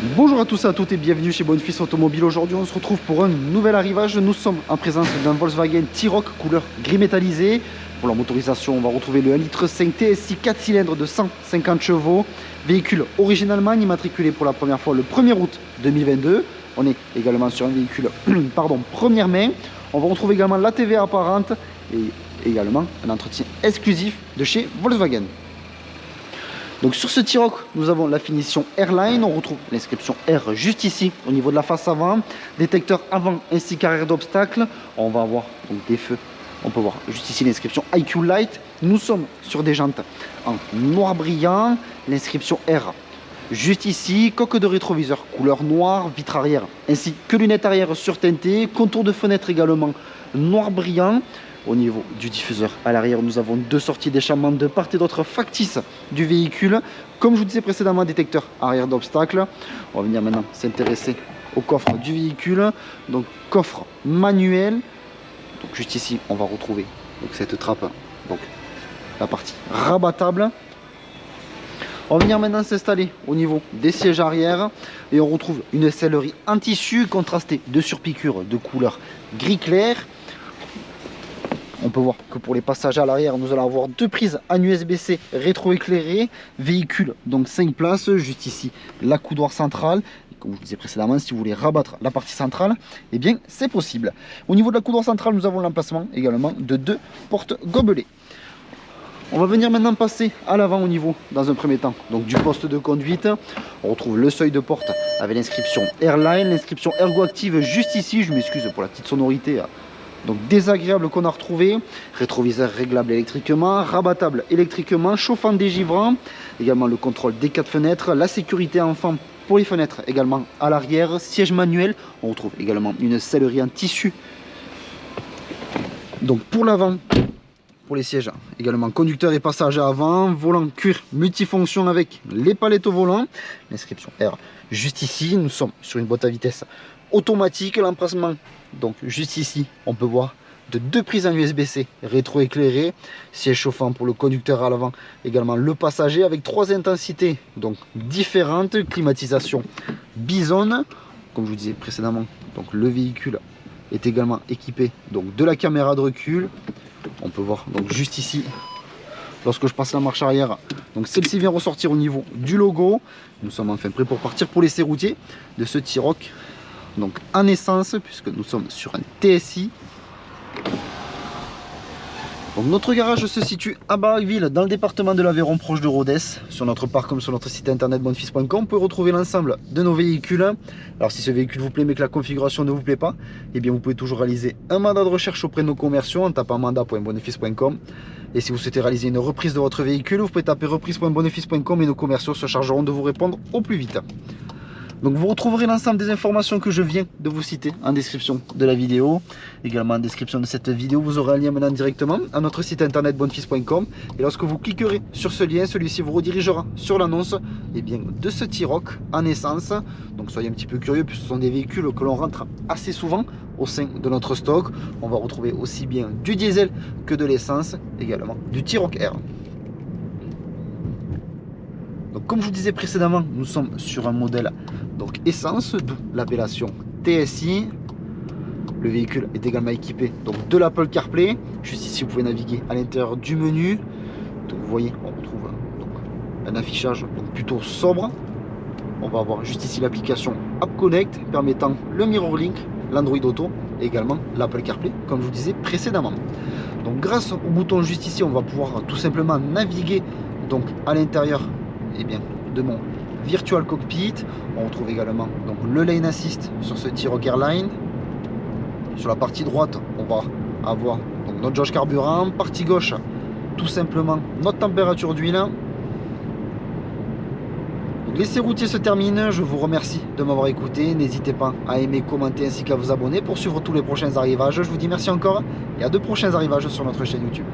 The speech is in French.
Bonjour à tous et à toutes et bienvenue chez Bonfils Automobile. Aujourd'hui on se retrouve pour un nouvel arrivage. Nous sommes en présence d'un Volkswagen T-Roc couleur gris métallisé. Pour la motorisation on va retrouver le 1,5 litre TSI 4 cylindres de 150 chevaux. Véhicule origine Allemagne, immatriculé pour la première fois le 1er août 2022. On est également sur un véhicule première main. On va retrouver également la TVA apparente et également un entretien exclusif de chez Volkswagen. Donc sur ce T-Roc, nous avons la finition Airline, on retrouve l'inscription R juste ici au niveau de la face avant, détecteur avant ainsi qu'arrière d'obstacles. On va avoir donc des feux, on peut voir juste ici l'inscription IQ Light. Nous sommes sur des jantes en noir brillant, l'inscription R juste ici, coque de rétroviseur couleur noire, vitre arrière ainsi que lunettes arrière surteintées, contour de fenêtre également noir brillant. Au niveau du diffuseur à l'arrière, nous avons deux sorties d'échappement de part et d'autre factices du véhicule. Comme je vous disais précédemment, détecteur arrière d'obstacles. On va venir maintenant s'intéresser au coffre du véhicule. Donc coffre manuel. Donc juste ici, on va retrouver donc, cette trappe, donc la partie rabattable. On va venir maintenant s'installer au niveau des sièges arrière et on retrouve une sellerie en tissu contrastée de surpiqûre de couleur gris clair. On peut voir que pour les passages à l'arrière, nous allons avoir deux prises en USB-C rétroéclairées. Véhicule donc 5 places. Juste ici, la coudoir centrale. Comme je vous disais précédemment, si vous voulez rabattre la partie centrale, eh bien c'est possible. Au niveau de la coudoir centrale, nous avons l'emplacement également de deux portes gobelets. On va venir maintenant passer à l'avant au niveau, dans un premier temps, donc du poste de conduite. On retrouve le seuil de porte avec l'inscription Airline, l'inscription Ergoactive juste ici. Je m'excuse pour la petite sonorité donc désagréable qu'on a retrouvé. Rétroviseur réglable électriquement, rabattable électriquement, chauffant dégivrant, également le contrôle des 4 fenêtres, la sécurité enfant pour les fenêtres également à l'arrière, siège manuel. On retrouve également une sellerie en tissu donc pour l'avant, pour les sièges également conducteur et passager avant, volant cuir multifonction avec les palettes au volant, l'inscription R juste ici. Nous sommes sur une boîte à vitesse automatique, l'emplacement donc juste ici, on peut voir de deux prises en USB-C rétroéclairées, siège chauffant pour le conducteur à l'avant, également le passager avec 3 intensités donc différentes, climatisation Bison. Comme je vous disais précédemment, donc le véhicule est également équipé donc de la caméra de recul. On peut voir donc juste ici, lorsque je passe la marche arrière, donc celle-ci vient ressortir au niveau du logo. Nous sommes enfin prêts pour partir pour l'essai routier de ce T-Roc donc en essence, puisque nous sommes sur un TSI. Donc notre garage se situe à Barraqueville, dans le département de l'Aveyron, proche de Rodez. Sur notre parc comme sur notre site internet bonfils.com, vous pouvez retrouver l'ensemble de nos véhicules. Alors si ce véhicule vous plaît mais que la configuration ne vous plaît pas, eh bien vous pouvez toujours réaliser un mandat de recherche auprès de nos commerciaux en tapant mandat.bonfils.com. Et si vous souhaitez réaliser une reprise de votre véhicule, vous pouvez taper reprise.bonfils.com et nos commerciaux se chargeront de vous répondre au plus vite. Donc vous retrouverez l'ensemble des informations que je viens de vous citer en description de la vidéo. Également en description de cette vidéo, vous aurez un lien maintenant directement à notre site internet bonfils.com. Et lorsque vous cliquerez sur ce lien, celui-ci vous redirigera sur l'annonce de ce T-Roc en essence. Donc soyez un petit peu curieux puisque ce sont des véhicules que l'on rentre assez souvent au sein de notre stock. On va retrouver aussi bien du diesel que de l'essence, également du T-Roc R. Donc comme je vous disais précédemment, nous sommes sur un modèle donc essence, d'où l'appellation TSI. Le véhicule est également équipé donc de l'Apple CarPlay. Juste ici, vous pouvez naviguer à l'intérieur du menu. Donc vous voyez, on retrouve donc un affichage donc plutôt sobre. On va avoir juste ici l'application App Connect permettant le MirrorLink, l'Android Auto et également l'Apple CarPlay, comme je vous disais précédemment. Donc grâce au bouton juste ici, on va pouvoir tout simplement naviguer donc à l'intérieur de mon Virtual Cockpit. On retrouve également donc le Lane Assist sur ce T-Roc Airline. Sur la partie droite, on va avoir donc notre jauge carburant. Partie gauche, tout simplement notre température d'huile. L'essai routier se termine. Je vous remercie de m'avoir écouté. N'hésitez pas à aimer, commenter ainsi qu'à vous abonner pour suivre tous les prochains arrivages. Je vous dis merci encore et à de prochains arrivages sur notre chaîne YouTube.